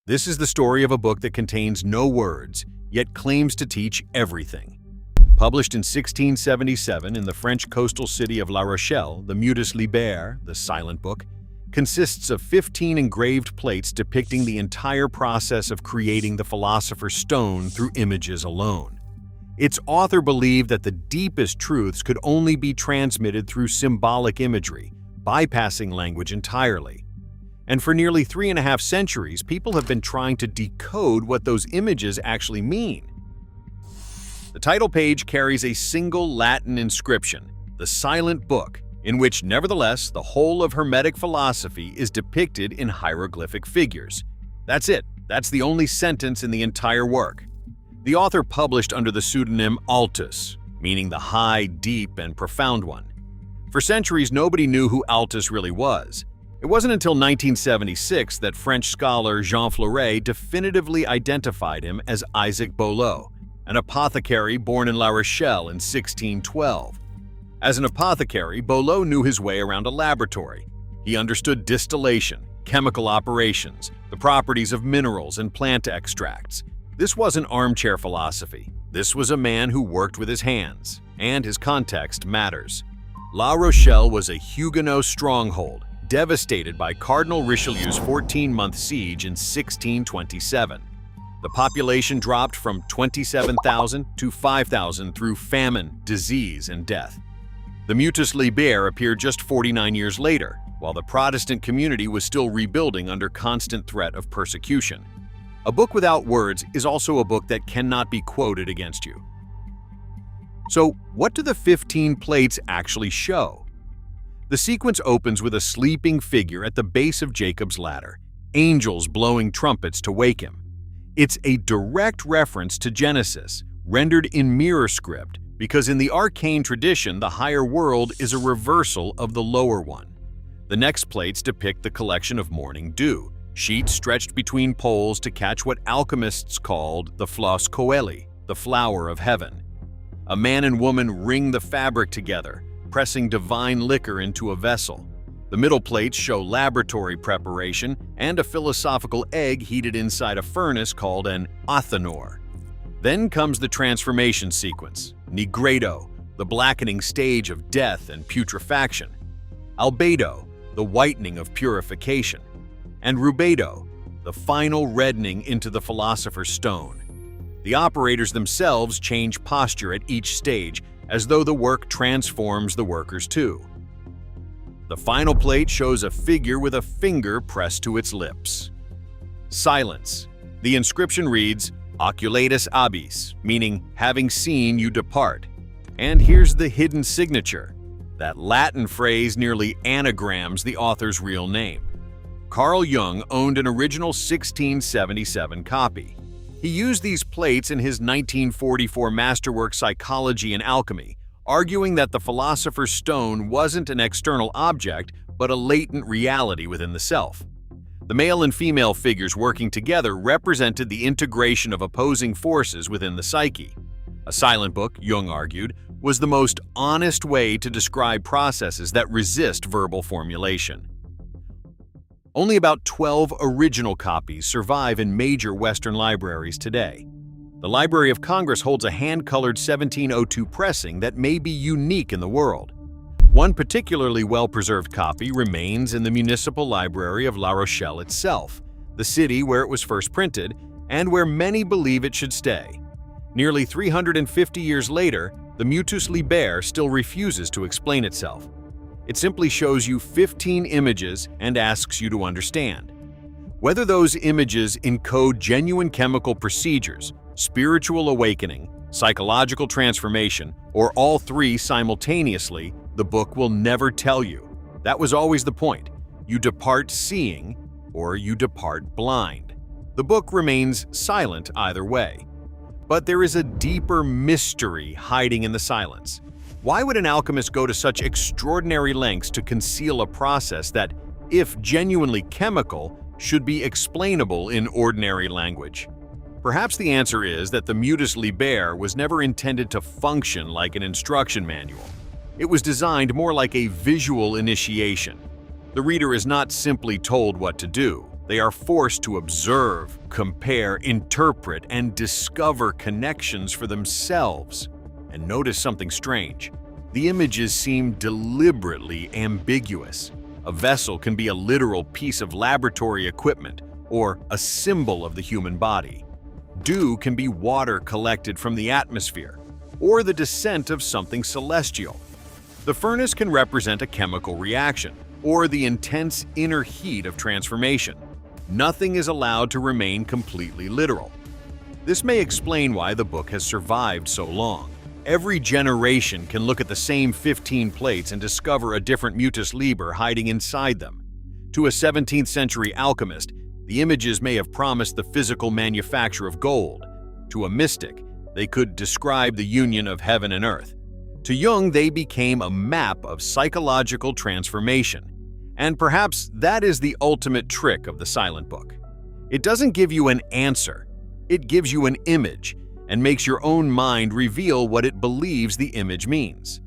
This is the story of a book that contains no words, yet claims to teach everything. Published in 1677 in the French coastal city of La Rochelle, the Mutus Liber, the Silent Book, consists of 15 engraved plates depicting the entire process of creating the Philosopher's Stone through images alone. Its author believed that the deepest truths could only be transmitted through symbolic imagery, bypassing language entirely. And for nearly 3.5 centuries, people have been trying to decode what those images actually mean. The title page carries a single Latin inscription, the Silent Book, in which, nevertheless, the whole of Hermetic philosophy is depicted in hieroglyphic figures. That's it. That's the only sentence in the entire work. The author published under the pseudonym Altus, meaning the high, deep, and profound one. For centuries, nobody knew who Altus really was. It wasn't until 1976 that French scholar Jean Fleuret definitively identified him as Isaac Boileau, an apothecary born in La Rochelle in 1612. As an apothecary, Boileau knew his way around a laboratory. He understood distillation, chemical operations, the properties of minerals and plant extracts. This wasn't armchair philosophy. This was a man who worked with his hands, and his context matters. La Rochelle was a Huguenot stronghold, devastated by Cardinal Richelieu's 14-month siege in 1627. The population dropped from 27,000 to 5,000 through famine, disease, and death. The Mutus Liber appeared just 49 years later, while the Protestant community was still rebuilding under constant threat of persecution. A book without words is also a book that cannot be quoted against you. So, what do the 15 plates actually show? The sequence opens with a sleeping figure at the base of Jacob's ladder, angels blowing trumpets to wake him. It's a direct reference to Genesis, rendered in mirror script, because in the arcane tradition, the higher world is a reversal of the lower one. The next plates depict the collection of morning dew, sheets stretched between poles to catch what alchemists called the flos coeli, the flower of heaven. A man and woman wring the fabric together, pressing divine liquor into a vessel. The middle plates show laboratory preparation and a philosophical egg heated inside a furnace called an athanor. Then comes the transformation sequence, Nigredo, the blackening stage of death and putrefaction, Albedo, the whitening of purification, and Rubedo, the final reddening into the Philosopher's Stone. The operators themselves change posture at each stage, as though the work transforms the workers too. The final plate shows a figure with a finger pressed to its lips. Silence. The inscription reads, Oculatus abis, meaning, having seen you depart. And here's the hidden signature. That Latin phrase nearly anagrams the author's real name. Carl Jung owned an original 1677 copy. He used these plates in his 1944 masterwork Psychology and Alchemy, arguing that the Philosopher's Stone wasn't an external object, but a latent reality within the self. The male and female figures working together represented the integration of opposing forces within the psyche. A silent book, Jung argued, was the most honest way to describe processes that resist verbal formulation. Only about 12 original copies survive in major Western libraries today. The Library of Congress holds a hand-colored 1702 pressing that may be unique in the world. One particularly well-preserved copy remains in the Municipal Library of La Rochelle itself, the city where it was first printed, and where many believe it should stay. Nearly 350 years later, the Mutus Liber still refuses to explain itself. It simply shows you 15 images and asks you to understand. Whether those images encode genuine chemical procedures, spiritual awakening, psychological transformation, or all three simultaneously, the book will never tell you. That was always the point. You depart seeing, or you depart blind. The book remains silent either way. But there is a deeper mystery hiding in the silence. Why would an alchemist go to such extraordinary lengths to conceal a process that, if genuinely chemical, should be explainable in ordinary language? Perhaps the answer is that the Mutus Liber was never intended to function like an instruction manual. It was designed more like a visual initiation. The reader is not simply told what to do. They are forced to observe, compare, interpret, and discover connections for themselves. And notice something strange. The images seem deliberately ambiguous. A vessel can be a literal piece of laboratory equipment or a symbol of the human body. Dew can be water collected from the atmosphere or the descent of something celestial. The furnace can represent a chemical reaction or the intense inner heat of transformation. Nothing is allowed to remain completely literal. This may explain why the book has survived so long. Every generation can look at the same 15 plates and discover a different mutus liber hiding inside them. To a 17th century alchemist, the images may have promised the physical manufacture of gold. To a mystic, they could describe the union of heaven and earth. To Jung, they became a map of psychological transformation. And perhaps that is the ultimate trick of the Silent Book. It doesn't give you an answer. It gives you an image and makes your own mind reveal what it believes the image means.